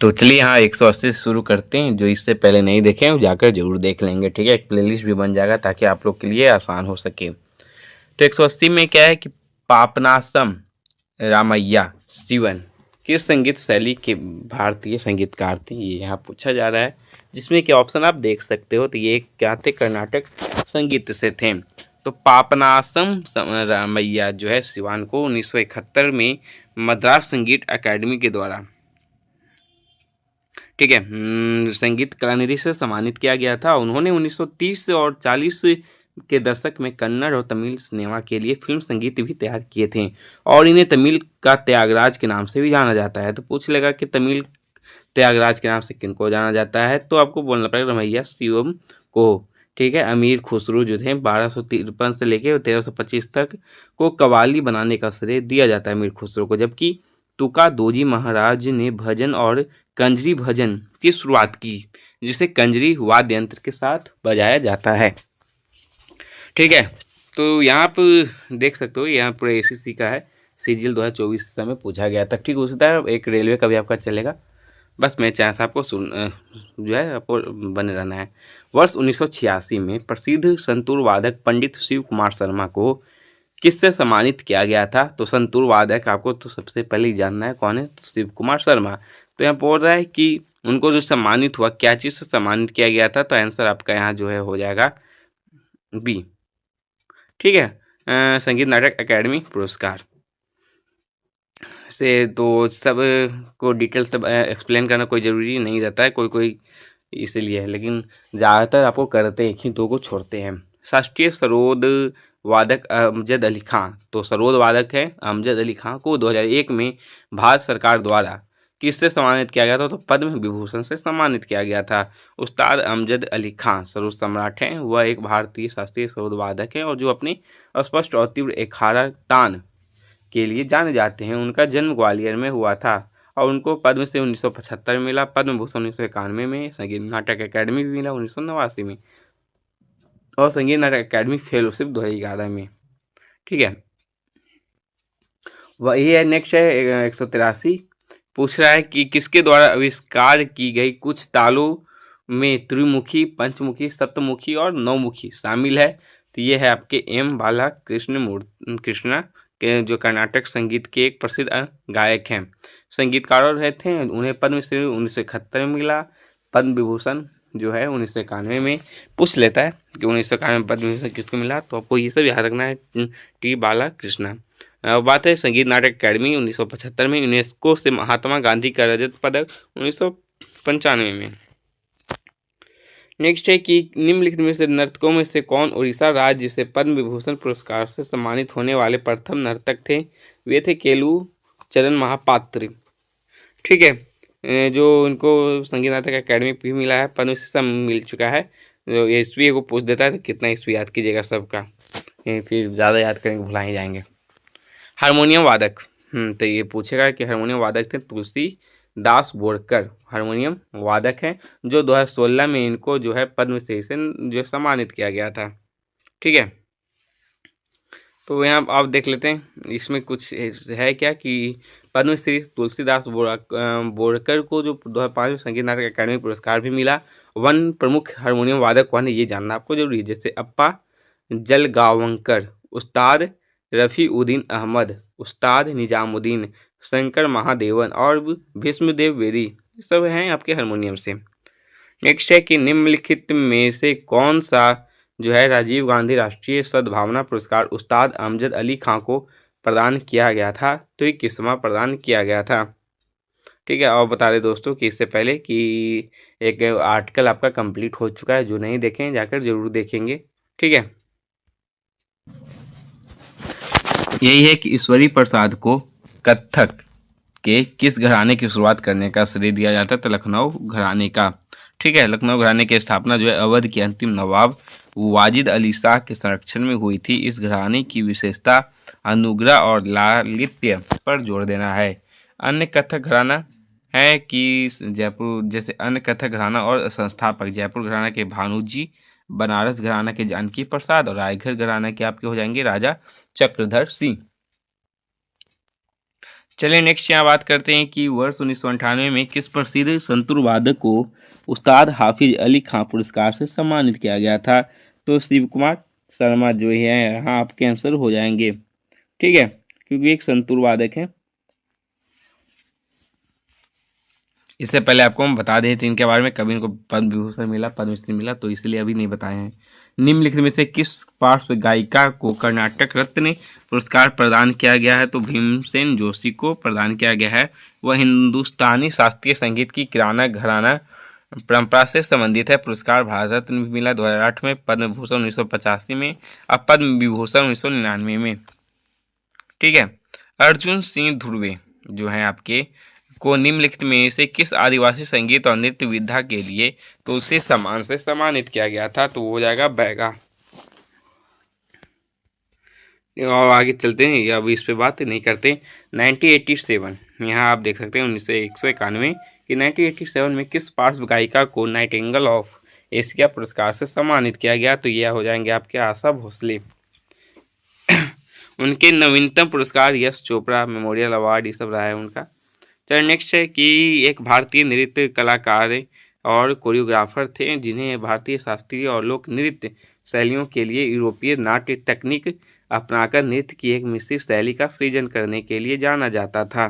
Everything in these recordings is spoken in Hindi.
तो चलिए यहाँ 180 से शुरू करते हैं। जो इससे पहले नहीं देखे हैं वो जाकर जरूर देख लेंगे, ठीक है। एक प्लेलिस्ट भी बन जाएगा ताकि आप लोग के लिए आसान हो सके। तो 180 में क्या है कि पापनासम रामैया शिवन किस संगीत शैली के भारतीय संगीतकार थे, ये यहाँ पूछा जा रहा है। जिसमें कि ऑप्शन आप देख सकते हो। तो ये क्या थे, कर्नाटक संगीत से थे। तो पापनासम रामैया जो है शिवान को 1971 में मद्रास संगीत अकादमी के द्वारा, ठीक है, संगीत कलानिधि से सम्मानित किया गया था। उन्होंने 1930 और 40 के दशक में कन्नड़ और तमिल सिनेमा के लिए फिल्म संगीत भी तैयार किए थे और इन्हें तमिल का त्यागराज के नाम से भी जाना जाता है। तो पूछ लेगा कि तमिल त्यागराज के नाम से किनको जाना जाता है, तो आपको बोलना पड़ेगा रमैया शिवम को, ठीक है। अमीर खुसरो जो थे 1253 से लेकर 1325 तक को कव्वाली बनाने का श्रेय दिया जाता है अमीर खुसरो को, जबकि तुका दोजी महाराज ने भजन और कंजरी भजन की शुरुआत की, जिसे कंजरी वाद्य यंत्र के साथ बजाया जाता है, ठीक है। तो यहाँ पर देख सकते हो, यहाँ पर एसीसी का है, सीजीएल 2024 समय पूछा गया था, ठीक। उसी तरह एक रेलवे का भी आपका चलेगा। बस मैं चाहे आपको जो है आपको बने रहना है। वर्ष 1986 में प्रसिद्ध संतूर वादक पंडित शिव कुमार शर्मा को किससे सम्मानित किया गया था? तो संतूर वादक आपको तो सबसे पहले ही जानना है कौन है, तो शिव कुमार शर्मा। तो यहाँ बोल रहा है कि उनको जो सम्मानित हुआ, क्या चीज़ से सम्मानित किया गया था? तो आंसर आपका यहाँ जो है हो जाएगा बी, ठीक है। संगीत नाटक अकेडमी पुरस्कार से। तो सब को डिटेल सब एक्सप्लेन करना कोई ज़रूरी नहीं रहता है, कोई कोई इसीलिए है, लेकिन ज़्यादातर आपको करते एक ही दो को छोड़ते हैं। शास्त्रीय सरोद वादक अमजद अली खां, तो सरोद वादक है अमजद अली खां को 2001 में भारत सरकार द्वारा किससे सम्मानित किया गया था? तो पद्म विभूषण से सम्मानित किया गया था। उस्ताद अमजद अली खां सरोद सम्राट हैं, वह एक भारतीय शास्त्रीय सरोद वादक हैं और जो अपनी स्पष्ट और तीव्र एखारा तान के लिए जाने जाते हैं। उनका जन्म ग्वालियर में हुआ था और उनको पद्म से 1975 में मिला, पद्म भूषण 1991 में, संगीत नाटक अकेडमी भी मिला 1989 में और संगीत नाटक अकेडमी फेलोशिप 2011 में, ठीक है। वही है, नेक्स्ट है 183। पूछ रहा है कि किसके द्वारा आविष्कार की गई कुछ तालों में त्रिमुखी, पंचमुखी, सप्तमुखी और नौमुखी शामिल है? तो ये है आपके एम बाला कृष्णा के, जो कर्नाटक संगीत के एक प्रसिद्ध गायक हैं, संगीतकार रहे थे। उन्हें पद्मश्री 1971 में मिला, पद्म विभूषण जो है 1991 में। पूछ लेता है कि 1991 में पद्म विभूषण किसको मिला, तो आपको ये सब याद रखना है, टी बाला कृष्णा। बात है संगीत नाटक अकेडमी 1975 में, यूनेस्को से महात्मा गांधी का रजत पदक 1995 में। नेक्स्ट है कि निम्नलिखित में से नर्तकों में से कौन उड़ीसा राज्य से पद्म विभूषण पुरस्कार से सम्मानित होने वाले प्रथम नर्तक थे? वे थे केलू चरण महापात्र, ठीक है। जो इनको संगीत नाटक अकेडमी भी मिला है, पद्म से मिल चुका है। जो ये ईस्वी को पूछ देता है तो कितना ईस्वी याद कीजिएगा सबका, फिर ज़्यादा याद करेंगे भुला ही जाएंगे। हारमोनियम वादक, तो ये पूछेगा कि हारमोनियम वादक थे तुलसी दास बोरकर, हारमोनियम वादक हैं, जो 2016 में इनको जो है पद्मश्री से जो सम्मानित किया गया था, ठीक है। तो यहाँ आप देख लेते हैं इसमें कुछ है क्या कि पद्मश्री तुलसीदास बोरकर को जो 2005 में संगीत नाटक अकादमी पुरस्कार भी मिला। वन प्रमुख हारमोनियम वादक कौन है, ये जानना आपको जरूरी है, जैसे अप्पा जलगावंकर, उस्ताद रफ़ी उद्दीन अहमद, उस्ताद निजामुद्दीन, शंकर महादेवन और भीष्मदेव वेदी, सब हैं आपके हारमोनियम से। नेक्स्ट है कि निम्नलिखित में से कौन सा जो है राजीव गांधी राष्ट्रीय सद्भावना पुरस्कार उस्ताद अमजद अली खां को प्रदान किया गया था? तो ये किसमें प्रदान किया गया था, ठीक है। और बता दें दोस्तों कि इससे पहले कि एक आर्टिकल आपका कंप्लीट हो चुका है, जो नहीं देखें जाकर जरूर देखेंगे, ठीक है। यही है कि ईश्वरी प्रसाद को कथक के किस घराने की शुरुआत करने का श्रेय दिया जाता है? तो लखनऊ घराने का, ठीक है। लखनऊ घराने की स्थापना जो है अवध के अंतिम नवाब वाजिद अली शाह के संरक्षण में हुई थी। इस घराने की विशेषता अनुग्रह और लालित्य पर जोर देना है। अन्य कथक घराना है कि जयपुर, जैसे अन्य कथक घराना और संस्थापक जयपुर घराना के भानुजी, बनारस घराना के जानकी प्रसाद और रायगढ़ घराना के आपके हो जाएंगे राजा चक्रधर सिंह। चलिए नेक्स्ट यहाँ बात करते हैं कि वर्ष 1998 में किस प्रसिद्ध संतूर वादक को उस्ताद हाफिज अली खां पुरस्कार से सम्मानित किया गया था। तो शिव कुमार शर्मा जो है यहाँ आपके आंसर हो जाएंगे। ठीक है, क्योंकि एक संतूर वादक है। इससे पहले आपको हम बता दें थे इनके बारे में, कभी इनको पद्म विभूषण मिला, पद्मश्री मिला, तो इसलिए अभी नहीं बताए हैं। निम्नलिखित में से किस पार्श्व गायिका को कर्नाटक रत्न पुरस्कार प्रदान किया गया है। तो भीमसेन जोशी को प्रदान किया गया है। वह हिंदुस्तानी शास्त्रीय संगीत की किराना घराना परंपरा से संबंधित है। पुरस्कार भारत रत्न भी मिला 2008 में, पद्म भूषण 1985 में और पद्म विभूषण 1999 में। ठीक है, अर्जुन सिंह ध्रुवे जो है आपके को निम्नलिखित में से किस आदिवासी संगीत और नृत्य विधा के लिए तुलसी सम्मान से सम्मानित किया गया था। तो वो हो जाएगा बैगा। और आगे चलते हैं, अब इस पे बात नहीं करते। 1987 यहाँ आप देख सकते हैं 1991 कि 1987 में किस पार्श्व गायिका को नाइटिंगेल ऑफ एशिया पुरस्कार से सम्मानित किया गया। तो यह हो जाएंगे आपके आशा भोसले। उनके नवीनतम पुरस्कार यश चोपड़ा मेमोरियल अवार्ड ये सब रहा है उनका। चलिए नेक्स्ट है कि एक भारतीय नृत्य कलाकार और कोरियोग्राफर थे जिन्हें भारतीय शास्त्रीय और लोक नृत्य शैलियों के लिए यूरोपीय नाट्य तकनीक अपनाकर नृत्य की एक मिश्रित शैली का सृजन करने के लिए जाना जाता था।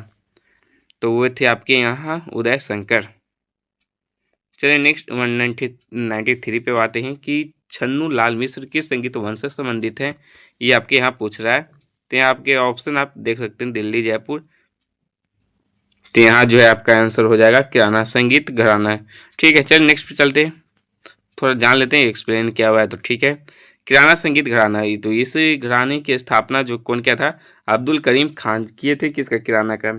तो वो थे आपके यहाँ उदय शंकर। चलिए नेक्स्ट 193 पे आते हैं कि छन्नू लाल मिश्र किस संगीत वंश से संबंधित हैं। ये आपके यहाँ पूछ रहा है। तो यहाँ आपके ऑप्शन आप देख सकते हैं दिल्ली जयपुर। तो यहाँ जो है आपका आंसर हो जाएगा किराना संगीत घराना है। ठीक है, चलिए नेक्स्ट पे चलते हैं, थोड़ा जान लेते हैं एक्सप्लेन क्या हुआ है। तो ठीक है, किराना संगीत घराना ही, तो इस घराने की स्थापना जो कौन किया था, अब्दुल करीम खान किए थे। किसका, किराना का।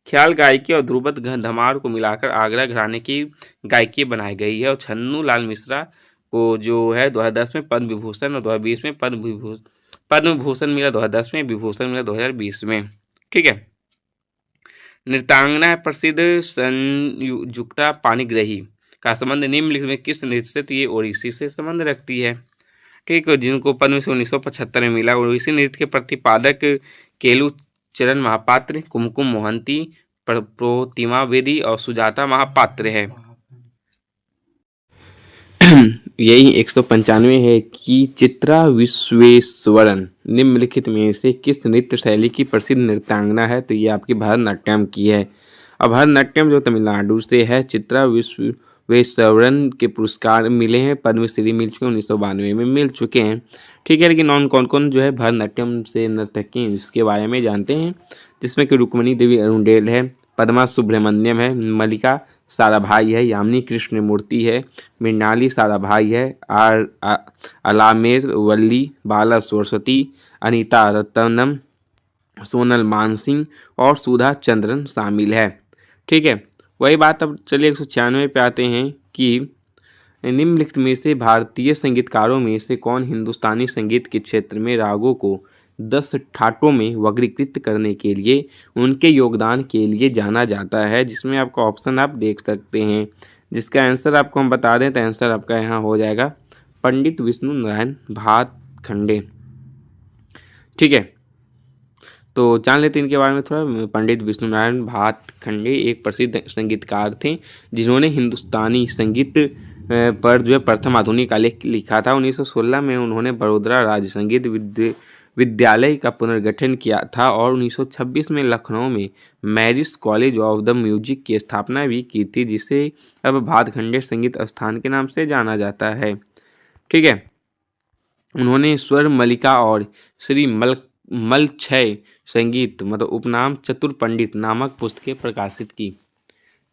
ख्याल गायकी और ध्रुपद धमार को मिलाकर आगरा घराने की गायकी बनाई गई है। और छन्नू लाल मिश्रा को जो है 2010 में पद्म विभूषण और 2020 में पद्म भूषण मिला 2010 में, विभूषण मिला 2020 में। ठीक है, नृत्यांगना प्रसिद्ध संयुक्ता पाणिग्रही का संबंध निम्नलिखित में किस नृत्य से, तो ये ओडिसी से संबंध रखती है। ठीक है, जिनको पद्मश्री 1975 में मिला। ओडिसी नृत्य के प्रतिपादक केलू चरण महापात्र, कुमकुम मोहंती, प्रोतिमा बेदी और सुजाता महापात्र है। यही 195 है कि चित्रा विश्वेश्वरन निम्नलिखित में से किस नृत्य शैली की प्रसिद्ध नृत्यांगना है। तो ये आपकी भरतनाट्यम की है। अब भरतनाट्यम जो तमिलनाडु से है। चित्रा विश्वेश्वरन के पुरस्कार मिले हैं, पद्मश्री मिल चुके हैं, 1992 में मिल चुके हैं। ठीक है, लेकिन कौन कौन जो है भरतनाट्यम से नर्तकी इसके बारे में जानते हैं, जिसमें कि रुक्मणी देवी अरुणडेल है, पद्मा सुब्रमण्यम है, मल्लिका साराभाई है, यामिनी कृष्णमूर्ति है, मृणाली साराभाई है, अलामेर वल्ली, बाला सरस्वती, अनीता रत्नम, सोनल मानसिंह और सुधा चंद्रन शामिल है। ठीक है, वही बात। अब चलिए 196 पे आते हैं कि निम्नलिखित में से भारतीय संगीतकारों में से कौन हिंदुस्तानी संगीत के क्षेत्र में रागों को 10 ठाटों में वर्गीकृत करने के लिए उनके योगदान के लिए जाना जाता है। जिसमें आपका ऑप्शन आप देख सकते हैं, जिसका आंसर आपको हम बता दें तो आंसर आपका यहाँ हो जाएगा पंडित विष्णु नारायण भातखंडे। ठीक है, तो जान लेते हैं इनके बारे में थोड़ा। पंडित विष्णु नारायण भातखंडे एक प्रसिद्ध संगीतकार थे जिन्होंने हिंदुस्तानी संगीत पर जो है प्रथम आधुनिक आलेख लिखा था। 1916 में उन्होंने बड़ौदा राज्य संगीत विद्यालय का पुनर्गठन किया था और 1926 में लखनऊ में मैरिस कॉलेज ऑफ द म्यूजिक की स्थापना भी की थी, जिसे अब भातखंडे संगीत स्थान के नाम से जाना जाता है। ठीक है, उन्होंने स्वर मलिका और श्री मलक्षय संगीत मतलब उपनाम चतुर पंडित नामक पुस्तकें प्रकाशित की।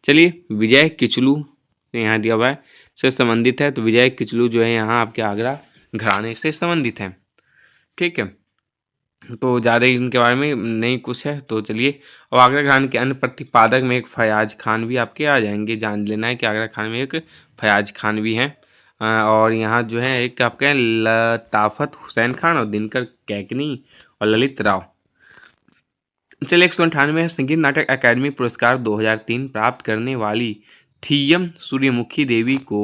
चलिए, विजय किचलू यहाँ दिया हुआ है से संबंधित है। तो विजय किचलू जो है यहाँ आपके आगरा घराने से संबंधित है। ठीक है, तो ज़्यादा ही इनके बारे में नहीं कुछ है। तो चलिए, और आगरा घराने के अन्य प्रतिपादक में एक फयाज खान भी आपके आ जाएंगे। जान लेना है कि आगरा खान में एक फयाज खान भी हैं। और यहाँ जो है एक आपके लताफत हुसैन खान और दिनकर कैकनी और ललित राव। चलिए, 198 संगीत नाटक अकादमी पुरस्कार 2003 प्राप्त करने वाली थीयम सूर्यमुखी देवी को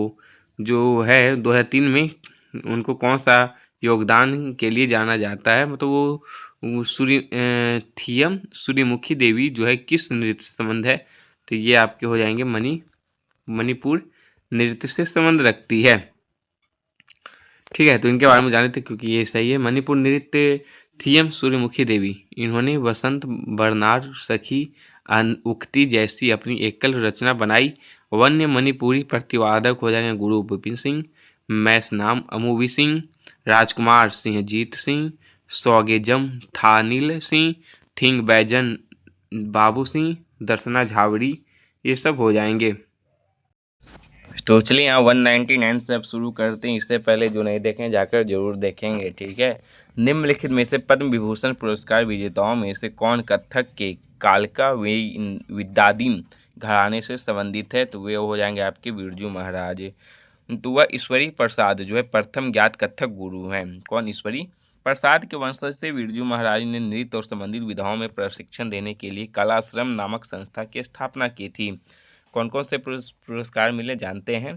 जो है 2003 में उनको कौन सा योगदान के लिए जाना जाता है, मतलब वो थियम सूर्यमुखी देवी जो है किस नृत्य से संबंध है? तो ये आपके हो जाएंगे मणिपुर नृत्य से संबंध रखती है। ठीक है, तो इनके बारे में जाने थे क्योंकि ये सही है। मणिपुर नृत्य थियम सूर्यमुखी देवी, इन्होंने वसंत बरनार सखी उक्ति जैसी अपनी एकल रचना बनाई। वन्य मणिपुरी प्रतिवादक हो जाएंगे गुरु विपिन सिंह, मैसनाम अमूवी सिंह, राजकुमार सिंह जीत सिंह, सौगेजम ठानिल सिंह, थिंग बैजन बाबू सिंह, दर्शना झावड़ी, ये सब हो जाएंगे। तो चलिए यहाँ 199 से अब शुरू करते हैं। इससे पहले जो नहीं देखें जाकर जरूर देखेंगे, ठीक है। निम्नलिखित में से पद्म विभूषण पुरस्कार विजेताओं में से कौन कथक के कालका विद्याधीन घराने से संबंधित है? तो वे हो जाएंगे आपके बिरजू महाराज। तो वह ईश्वरी प्रसाद जो है प्रथम ज्ञात कथक गुरु हैं। कौन? ईश्वरी प्रसाद के वंशज से बिरजू महाराज ने नृत्य और संबंधित विधाओं में प्रशिक्षण देने के लिए कलाश्रम नामक संस्था की स्थापना की थी। कौन कौन से पुरस्कार मिले जानते हैं।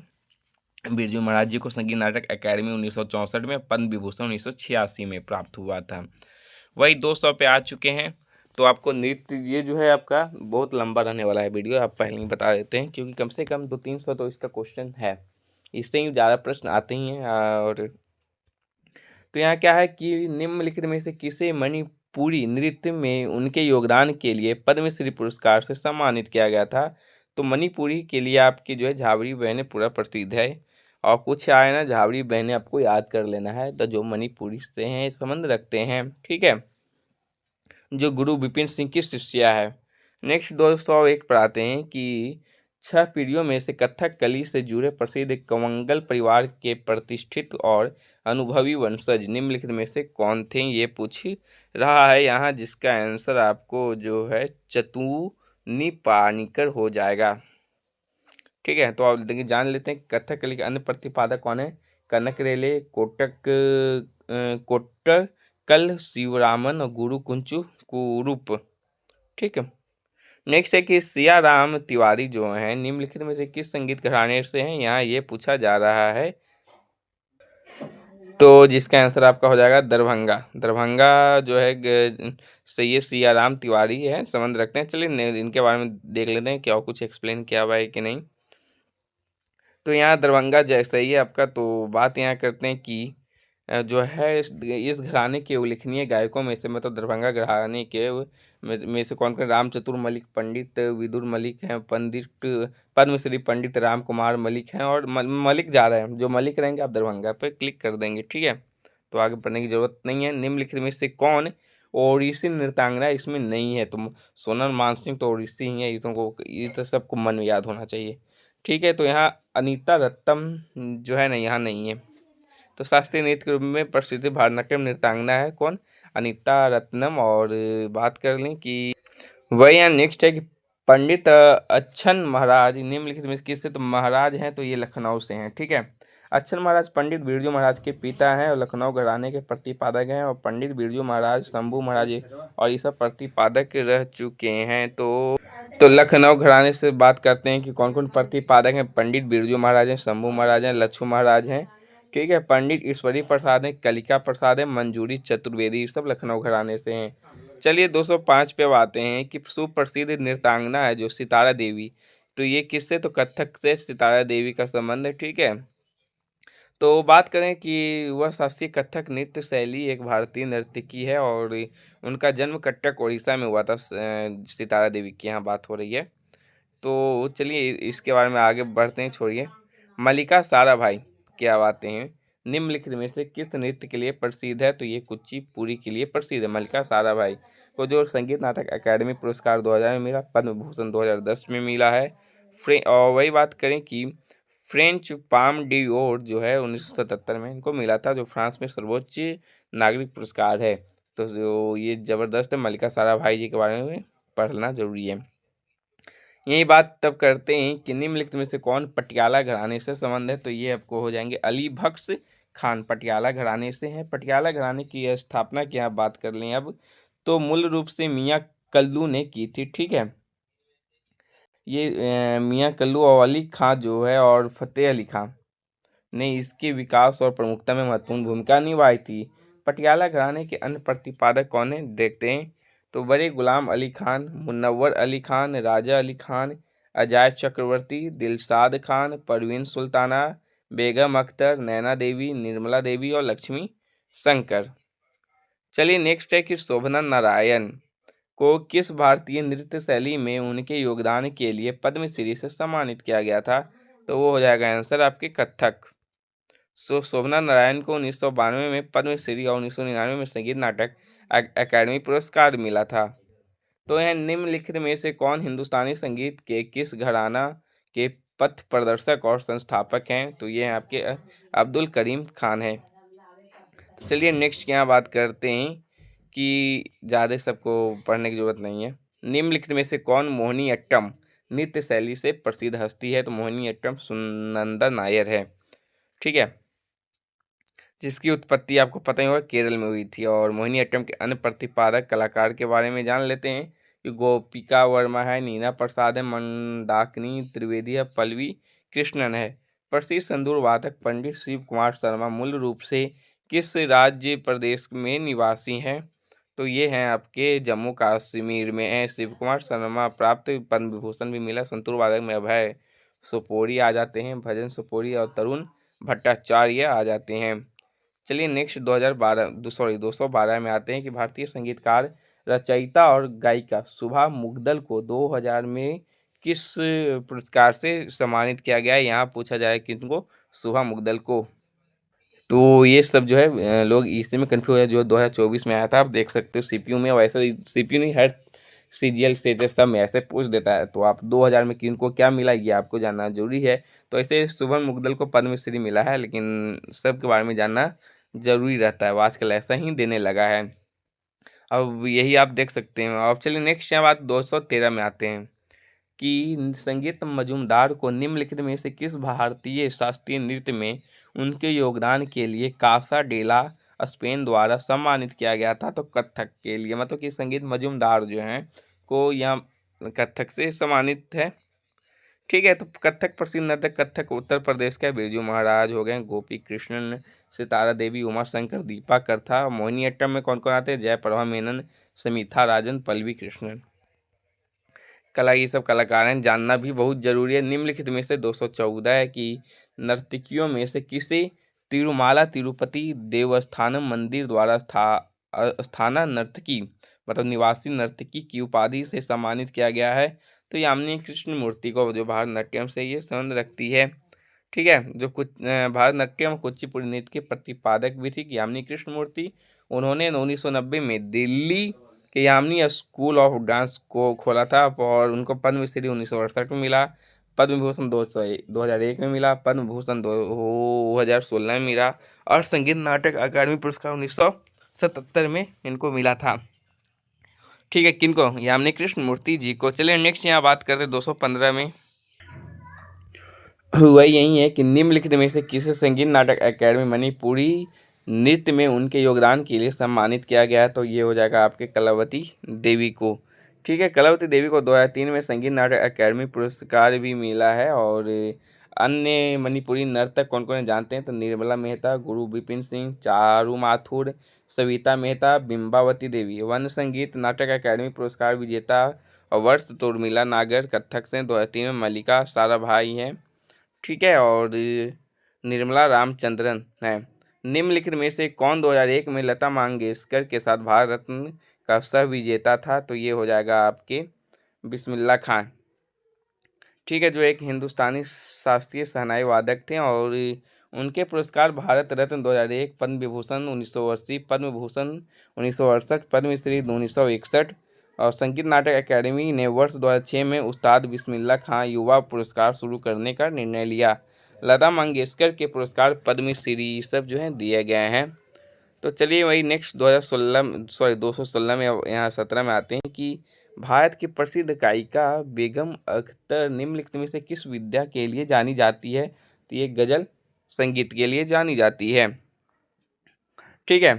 बिरजू महाराज जी को संगीत नाटक अकादमी 1964 में, पद्म विभूषण 1986 में प्राप्त हुआ था। वही 200 पे आ चुके हैं। तो आपको नृत्य ये जो है आपका बहुत लंबा रहने वाला है वीडियो, आप पहले ही बता देते हैं क्योंकि कम से कम 200-300 तो इसका क्वेश्चन है, इससे ही ज़्यादा प्रश्न आते ही हैं। और तो यहाँ क्या है कि निम्नलिखित में से किसे मणिपुरी नृत्य में उनके योगदान के लिए पद्मश्री पुरस्कार से सम्मानित किया गया था? तो मणिपुरी के लिए आपकी जो है झावरी बहनें पूरा प्रसिद्ध है। और कुछ आए ना झावरी बहनें आपको याद कर लेना है, तो जो मणिपुरी से हैं संबंध रखते हैं, ठीक है, जो गुरु विपिन सिंह की शिष्या है। नेक्स्ट 201 पर आते हैं कि 6 पीढ़ियों में से कथक कली से जुड़े प्रसिद्ध कंवंगल परिवार के प्रतिष्ठित और अनुभवी वंशज निम्नलिखित में से कौन थे? ये पूछ रहा है यहाँ, जिसका आंसर आपको जो है चतुनी पानिकर हो जाएगा। ठीक है, तो आप देखिए जान लेते हैं कथकली के अन्य प्रतिपादक कौन है। कनक रेले, कोट्टकल शिवरामन और गुरु कुंचु कुरूप। ठीक है, नेक्स्ट है कि सिया राम तिवारी जो हैं निम्नलिखित में से किस संगीत घराने से हैं, यहाँ ये पूछा जा रहा है। तो जिसका आंसर आपका हो जाएगा दरभंगा। दरभंगा जो है से ये सिया राम तिवारी है, संबंध रखते हैं। चलिए इनके बारे में देख लेते हैं क्या और कुछ एक्सप्लेन किया हुआ है कि नहीं। तो यहाँ दरभंगा जैसा ही है आपका। तो बात यहाँ करते हैं कि जो है इस घराने के उल्लेखनीय गायकों में से, मतलब दरभंगा घराने के में से कौन कौन? राम चतुर मलिक, पंडित विदुर मलिक हैं, पंडित पद्मश्री पंडित राम कुमार मलिक हैं, और मलिक ज़्यादा है। जो मलिक रहेंगे आप दरभंगा पे क्लिक कर देंगे, ठीक है। तो आगे पढ़ने की जरूरत नहीं है। निम्नलिखित में से कौन ओडिसी नृत्यांगना इसमें नहीं है? तो सोनल मानसिंह तो ओडिसी ही है, ये तो सबको मन में याद होना चाहिए, ठीक है। तो यहाँ अनीता रत्तम जो है ना, यहाँ नहीं है। तो शास्त्रीय नृत्य के रूप में प्रसिद्ध भारतनाट्यम नृत्यांगना है कौन? अनीता रत्नम। और बात कर लें कि वही यहाँ नेक्स्ट है कि पंडित अच्छन महाराज निम्नलिखित में किससे? तो महाराज हैं तो ये लखनऊ से हैं, ठीक है। अच्छन महाराज पंडित बिरजू महाराज के पिता हैं और लखनऊ घराने के प्रतिपादक हैं। और पंडित बिरजू महाराज, शंभू महाराज और ये सब प्रतिपादक रह चुके हैं। तो लखनऊ घराने से बात करते हैं कि कौन कौन प्रतिपादक हैं। पंडित बिरजू महाराज हैं, शंभू महाराज हैं, लक्ष्मण महाराज हैं, ठीक है। पंडित ईश्वरी प्रसाद हैं, कलिका प्रसाद है, मंजूरी चतुर्वेदी, सब लखनऊ घराने से हैं। चलिए 205 पे अब आते हैं कि सुप्रसिद्ध नृत्यांगना है जो सितारा देवी, तो ये किससे? तो कथक से सितारा देवी का संबंध है, ठीक है। तो बात करें कि वह शास्त्रीय कथक नृत्य शैली एक भारतीय नर्तकी है और उनका जन्म कटक उड़ीसा में हुआ था। सितारा देवी की यहाँ बात हो रही है। तो चलिए इसके बारे में आगे बढ़ते हैं, छोड़िए। मल्लिका साराभाई क्या बातें हैं, निम्नलिखित में से किस नृत्य के लिए प्रसिद्ध है? तो ये कुचिपुड़ी के लिए प्रसिद्ध है। मल्लिका साराभाई को जो संगीत नाटक अकादमी पुरस्कार 2000 में मिला, पद्म भूषण 2010 में मिला है। और वही बात करें कि फ्रेंच पाम डिओर जो है 1977 में इनको मिला था, जो फ्रांस में सर्वोच्च नागरिक पुरस्कार है। तो जो ये ज़बरदस्त है, मल्लिका साराभाई जी के बारे में पढ़ना जरूरी है। यही बात तब करते हैं कि निम्नलिखित में से कौन पटियाला घराने से संबंध है? तो ये आपको हो जाएंगे अली बख्श खान, पटियाला घराने से हैं। पटियाला घराने की स्थापना की आप बात कर लें अब, तो मूल रूप से मियाँ कल्लू ने की थी, ठीक है। ये मियाँ कल्लू और अली खां जो है और फतेह अली खां ने इसके विकास और प्रमुखता में महत्वपूर्ण भूमिका निभाई थी। पटियाला घराने के अन्य प्रतिपादक कौन है, देखते हैं। तो बड़े गुलाम अली खान, मुनव्वर अली खान, राजा अली खान, अजायज चक्रवर्ती, दिलशाद खान, परवीन सुल्ताना, बेगम अख्तर, नैना देवी, निर्मला देवी और लक्ष्मी शंकर। चलिए नेक्स्ट है कि शोभना नारायण को किस भारतीय नृत्य शैली में उनके योगदान के लिए पद्मश्री से सम्मानित किया गया था, तो वो हो जाएगा आंसर आपके कथक। शोभना नारायण को 1992 में पद्मश्री और 1999 में संगीत नाटक अकादमी पुरस्कार मिला था। तो यह निम्नलिखित में से कौन हिंदुस्तानी संगीत के किस घराना के पथ प्रदर्शक और संस्थापक हैं, तो ये हैं आपके अब्दुल करीम खान है। तो चलिए नेक्स्ट की यहाँ बात करते हैं कि ज़्यादा सबको पढ़ने की जरूरत नहीं है। निम्नलिखित में से कौन मोहिनीअट्टम नृत्य शैली से प्रसिद्ध हस्ती है, तो मोहिनीअट्टम सुनंदा नायर है। ठीक है, जिसकी उत्पत्ति आपको पता ही होगा केरल में हुई थी। और मोहिनीअट्टम के अन्य प्रतिपादक कलाकार के बारे में जान लेते हैं कि गोपिका वर्मा है, नीना प्रसाद है, मंदाकिनी त्रिवेदी है, पल्लवी कृष्णन है। प्रसिद्ध संतूर वादक पंडित शिव कुमार शर्मा मूल रूप से किस राज्य प्रदेश में निवासी हैं, तो ये हैं आपके जम्मू कश्मीर में हैं। शिव कुमार शर्मा प्राप्त पद्म विभूषण भी मिला। संतूर वादक में अभय सोपोरी आ जाते हैं, भजन सोपोरी और तरुण भट्टाचार्य आ जाते हैं। चलिए नेक्स्ट 212 में आते हैं कि भारतीय संगीतकार, रचयिता और गायिका शुभा मुग्दल को 2000 में किस पुरस्कार से सम्मानित किया गया है, यहाँ पूछा जाए किनको, शुभा मुग्दल को। तो ये सब जो है लोग इसी में कंफ्यूज है। जो 2024 में आया था, आप देख सकते हो सीपीयू में, वैसे सीपीयू नहीं, हर सीजीएल स्टेटस सब में ऐसे पूछ देता है। तो आप 2000 में किनको क्या मिला ये आपको जानना जरूरी है। तो ऐसे शुभम मुग्दल को पद्मश्री मिला है, लेकिन सबके बारे में जानना जरूरी रहता है, वो आजकल ऐसा ही देने लगा है। अब यही आप देख सकते हैं। अब चलिए नेक्स्ट यहाँ बात 213 में आते हैं कि संगीत मजूमदार को निम्नलिखित में से किस भारतीय शास्त्रीय नृत्य में उनके योगदान के लिए कासा डेला स्पेन द्वारा सम्मानित किया गया था, तो कथक के लिए, मतलब कि संगीत मजूमदार जो हैं को यहाँ कथक से सम्मानित है। ठीक है, तो कथक प्रसिद्ध नर्तक कथक उत्तर प्रदेश के बिरजू महाराज हो गए, गोपी कृष्णन, सितारा देवी, उमा शंकर, दीपा करथा। मोहिनीअट्टम में कौन कौन आते हैं, जयप्रभा मेनन, समिथा राजन, पल्लवी कृष्णन। कला ये सब कलाकार हैं, जानना भी बहुत जरूरी है। निम्नलिखित में से 214 है कि नर्तकियों में से किसे तिरुमाला तिरुपति देवस्थानम मंदिर द्वारा स्थाना नर्तकी, मतलब निवासी नर्तकी की उपाधि से सम्मानित किया गया है, तो यामिनी कृष्ण मूर्ति को, जो भारतनाट्यम से ये संबंध रखती है। ठीक है, जो कुछ भारतनाट्यम कुचिपुड़ी नृत्य के प्रतिपादक भी थी यामिनी कृष्ण मूर्ति। उन्होंने 1990 में दिल्ली के यामिनी स्कूल ऑफ डांस को खोला था, और उनको पद्मश्री 1968 में मिला, पद्म विभूषण 2001 में मिला, पद्म भूषण 2016 में मिला, और संगीत नाटक अकादमी पुरस्कार 1977 में इनको मिला था। ठीक है, किनको, यामिनी कृष्ण मूर्ति जी को। चलिए नेक्स्ट यहाँ बात करते 215 में। हुआ यही है कि निम्नलिखित में से किसे संगीत नाटक अकादमी मणिपुरी नृत्य में उनके योगदान के लिए सम्मानित किया गया है, तो ये हो जाएगा आपके कलावती देवी को। ठीक है, कलावती देवी को 2003 में संगीत नाटक अकादमी पुरस्कार भी मिला है। और अन्य मणिपुरी नर्तक कौन कौन जानते हैं, तो निर्मला मेहता, गुरु बिपिन सिंह, चारू माथुर, सविता मेहता, बिंबावती देवी। वन संगीत नाटक अकादमी पुरस्कार विजेता और वर्ष तो उर्मिला नागर कथक से 2003 में, मल्लिका साराभाई हैं। ठीक है, और निर्मला रामचंद्रन है। निम्नलिखित में से कौन 2001 में लता मंगेशकर के साथ भारत रत्न का सह विजेता था, तो ये हो जाएगा आपके बिस्मिल्लाह खान। ठीक है, जो एक हिंदुस्तानी शास्त्रीय शहनाई वादक थे, और उनके पुरस्कार भारत रत्न 2001, पद्म विभूषण 1980, पद्म भूषण 1968, पद्मश्री 1961, और संगीत नाटक अकादमी ने वर्ष 2006 में उस्ताद बिस्मिल्लाह खां युवा पुरस्कार शुरू करने का निर्णय लिया। लता मंगेशकर के पुरस्कार पद्मश्री सब जो है दिए गए हैं। तो चलिए वही नेक्स्ट 216 में, यहाँ 17 में आते हैं कि भारत की प्रसिद्ध गायिका बेगम अख्तर निम्नलिखित में से किस विद्या के लिए जानी जाती है, तो ये गजल संगीत के लिए जानी जाती है। ठीक है,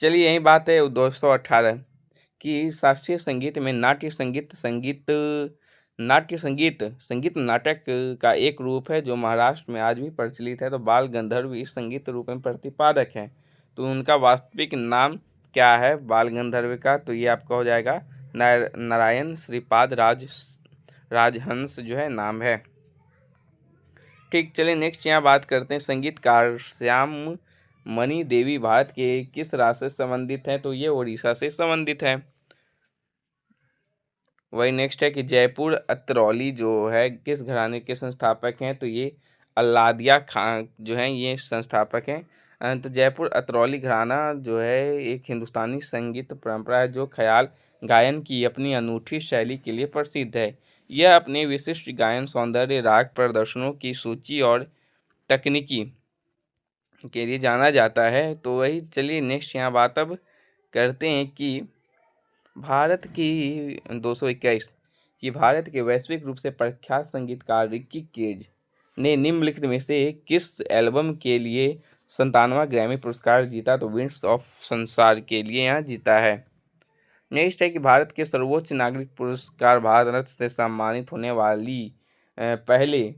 चलिए यही बात है 218 कि शास्त्रीय संगीत में नाट्य संगीत नाटक का एक रूप है जो महाराष्ट्र में आज भी प्रचलित है, तो बाल गंधर्व इस संगीत रूप में प्रतिपादक हैं। तो उनका वास्तविक नाम क्या है बाल गंधर्व का? तो ये आपका हो जाएगा नारायण श्रीपाद राजहंस जो है नाम है। ठीक, चलिए नेक्स्ट यहाँ बात करते हैं संगीतकार श्याम मणि देवी भारत के किस राज्य से संबंधित हैं? तो ये उड़ीसा से संबंधित है। वही नेक्स्ट है कि जयपुर अतरौली जो है किस घराने के संस्थापक हैं? तो ये अल्लादिया खान जो हैं ये संस्थापक हैं। तो जयपुर अतरौली घराना जो है एक हिंदुस्तानी संगीत परंपरा है जो ख्याल गायन की अपनी अनूठी शैली के लिए प्रसिद्ध है। यह अपने विशिष्ट गायन सौंदर्य, राग प्रदर्शनों की सूची और तकनीकी के लिए जाना जाता है। तो वही चलिए नेक्स्ट यहाँ बात अब करते हैं कि भारत की 221 कि भारत के वैश्विक रूप से प्रख्यात संगीतकार रिकी केज ने निम्नलिखित में से किस एल्बम के लिए 97वां ग्रैमी पुरस्कार जीता? तो विंड्स ऑफ संसार के लिए यहाँ जीता है। नेक्स्ट है कि भारत के सर्वोच्च नागरिक पुरस्कार भारत रत्न से सम्मानित होने वाली पहले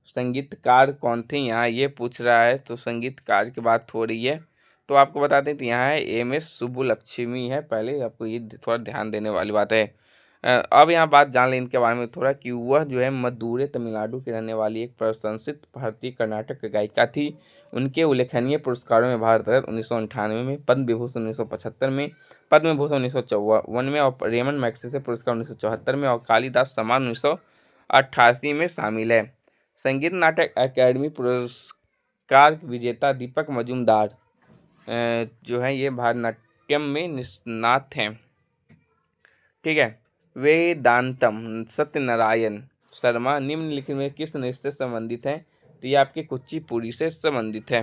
संगीतकार कौन थे? यहाँ ये पूछ रहा है, तो संगीतकार की बात हो रही है। तो आपको बता दें तो यहाँ है एम.एस. सुब्बुलक्ष्मी है पहले, आपको ये थोड़ा ध्यान देने वाली बात है। अब यहाँ बात जान लें इनके बारे में थोड़ा कि वह जो है मदुरै तमिलनाडु की रहने वाली एक प्रशंसित भारतीय कर्नाटक गायिका थी। उनके उल्लेखनीय पुरस्कारों में भारत रत्न 1998 में, पद्म विभूषण 1975 में, पद्म भूषण 1954 में और रेमन मैग्सेसे पुरस्कार 1974 में और कालिदास सम्मान 1988 में शामिल है। संगीत नाटक अकादमी पुरस्कार विजेता दीपक मजूमदार जो है ये भारतनाट्यम में निष्णात हैं। ठीक है, वेदांतम सत्यनारायण शर्मा निम्नलिखित में किस नृत्य से संबंधित हैं? तो ये आपके कुचिपुड़ी से संबंधित है।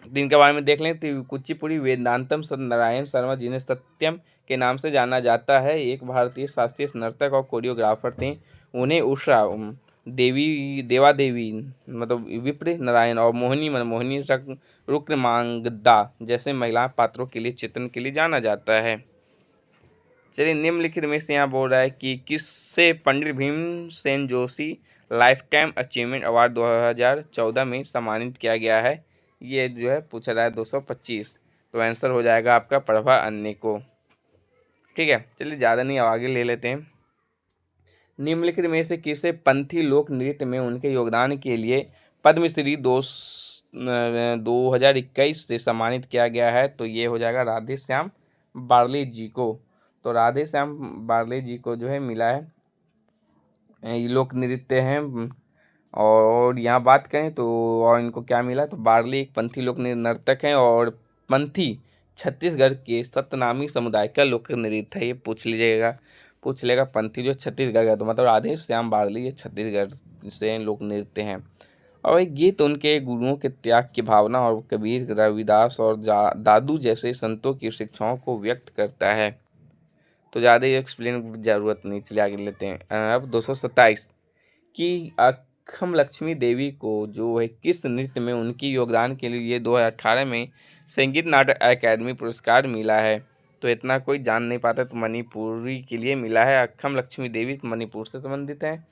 दिन के बारे में देख लें तो कुचिपुड़ी वेदांतम सत्यनारायण शर्मा जिन्हें सत्यम के नाम से जाना जाता है एक भारतीय शास्त्रीय नर्तक और कोरियोग्राफर थे। उन्हें उषा देवी, देवा देवी मतलब विप्र नारायण और मोहिनी मनमोहिनी रुक्मांगदा जैसे महिला पात्रों के लिए चित्रण के लिए जाना जाता है। चलिए निम्नलिखित में से यहाँ बोल रहा है कि किससे Pandit Bhimsen Joshi life time achievement award 2014 में सम्मानित किया गया है? ये जो है पूछा रहा है 225, तो आंसर हो जाएगा आपका प्रभा अन्य को। ठीक है, चलिए ज़्यादा नहीं आगे ले लेते हैं। निम्नलिखित में से किसे पंथी लोक नृत्य में उनके योगदान के लिए पद्मश्री 2021 से सम्मानित किया गया है? तो ये हो जाएगा राधे श्याम बार्ले जी को। तो राधे श्याम बार्ले जी को जो है मिला है, ये लोक नृत्य हैं। और यहाँ बात करें तो और इनको क्या मिला, तो बार्ले एक पंथी लोक नर्तक हैं और पंथी छत्तीसगढ़ के सतनामी समुदाय का लोक नृत्य है। ये पूछ लेगा पंथी जो छत्तीसगढ़ का, तो मतलब राधे श्याम बार्ले ये छत्तीसगढ़ से लोक नृत्य हैं। और एक गीत उनके गुरुओं के त्याग की भावना और कबीर, रविदास और दादू जैसे संतों की शिक्षाओं को व्यक्त करता है। तो ज़्यादा एक्सप्लेन की ज़रूरत नहीं, चलिए आगे लेते हैं। अब 227 कि अक्खम लक्ष्मी देवी को जो है किस नृत्य में उनकी योगदान के लिए 2018 में संगीत नाटक अकादमी पुरस्कार मिला है? तो इतना कोई जान नहीं पाता, तो मणिपुरी के लिए मिला है। अक्खम लक्ष्मी देवी मणिपुर से संबंधित है।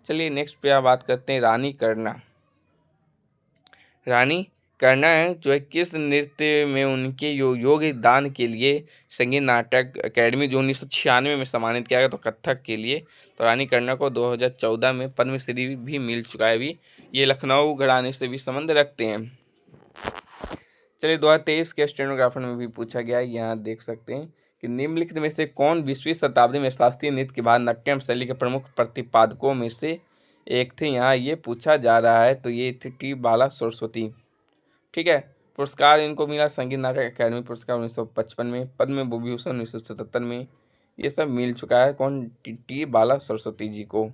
चलिए नेक्स्ट पे बात करते हैं रानी करना है जो है किस नृत्य में उनके योगदान के लिए संगीत नाटक अकेडमी जो 1996 में सम्मानित किया गया, तो कथक के लिए। तो रानी करना को 2014 में पद्मश्री भी मिल चुका है। अभी ये लखनऊ घराने से भी संबंध रखते हैं। चलिए 2023 के स्टेनोग्राफर में भी पूछा गया है, यहाँ देख सकते हैं कि निम्नलिखित में से कौन 20वीं शताब्दी में शास्त्रीय नृत्य की भारतनाट्यम शैली के प्रमुख प्रतिपादकों में से एक थे? यहाँ ये पूछा जा रहा है। तो ये थी टी बाला सरस्वती। ठीक है, पुरस्कार इनको मिला संगीत नाटक अकादमी पुरस्कार 1955 में, पद्म विभूषण 1977 में, ये सब मिल चुका है कौन, टी बाला सरस्वती जी को।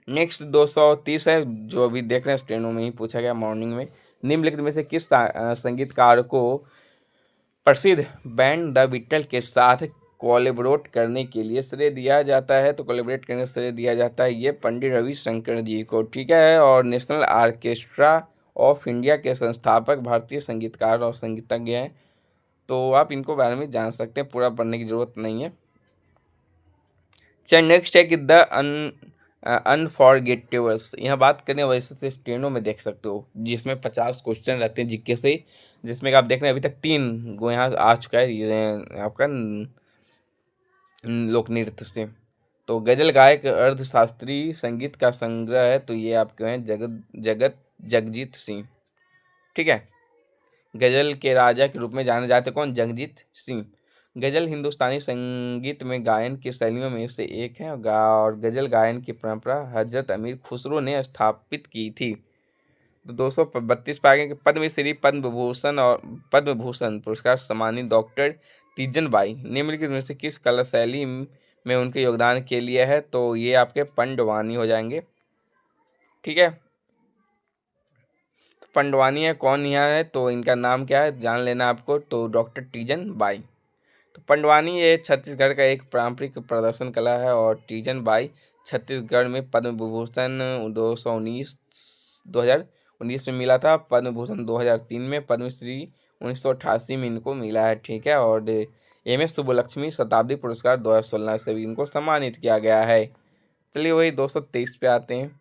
नेक्स्ट 230 है जो अभी देख रहे हैं स्टेनो में ही पूछा गया मॉर्निंग में। निम्नलिखित में से किस संगीतकार को प्रसिद्ध बैंड द बीटल के साथ कोलैबोरेट करने के लिए श्रेय दिया जाता है? तो कोलैबोरेट करने का श्रेय दिया जाता है ये पंडित रविशंकर जी को। ठीक है, और नेशनल ऑर्केस्ट्रा ऑफ इंडिया के संस्थापक भारतीय संगीतकार और संगीतज्ञ हैं। तो आप इनको बारे में जान सकते हैं, पूरा पढ़ने की जरूरत नहीं है। चलिए नेक्स्ट है कि द अनफॉरगेटेबल्स, यहाँ बात करें वैसे से स्टेनो में देख सकते हो, जिसमें 50 क्वेश्चन रहते हैं जीके से, जिसमें कि आप देख रहे हैं अभी तक 3 गो यहाँ आ चुका है ये आपका लोक नृत्य से। तो गजल गायक अर्थशास्त्री संगीत का संग्रह है, तो ये आपके हैं जगत जगजीत सिंह। ठीक है, गजल के राजा के रूप में जाने जाते कौन? जगजीत सिंह। गजल हिंदुस्तानी संगीत में गायन की शैलियों में से एक है और गजल गायन की परंपरा हजरत अमीर खुसरो ने स्थापित की थी। तो 232 पे आगे पद्मश्री, पद्म विभूषण और पद्म भूषण पुरस्कार सम्मानित डॉक्टर तीजन बाई निम्नलिखित में से किस कला शैली में उनके योगदान के लिए है? तो ये आपके पंडवानी हो जाएंगे। ठीक है, तो पंडवानी है कौन यहाँ है? तो इनका नाम क्या है जान लेना आपको, तो डॉक्टर तीजन बाई। तो पंडवानी ये छत्तीसगढ़ का एक पारंपरिक प्रदर्शन कला है और तीजन बाई छत्तीसगढ़ में पद्म विभूषण 2019 में मिला था, पद्म भूषण 2003 में, पद्मश्री 1988 में इनको मिला है। ठीक है, और एम एस सुब्बलक्ष्मी शताब्दी पुरस्कार 2016 से भी इनको सम्मानित किया गया है। चलिए वही 223 पे आते हैं।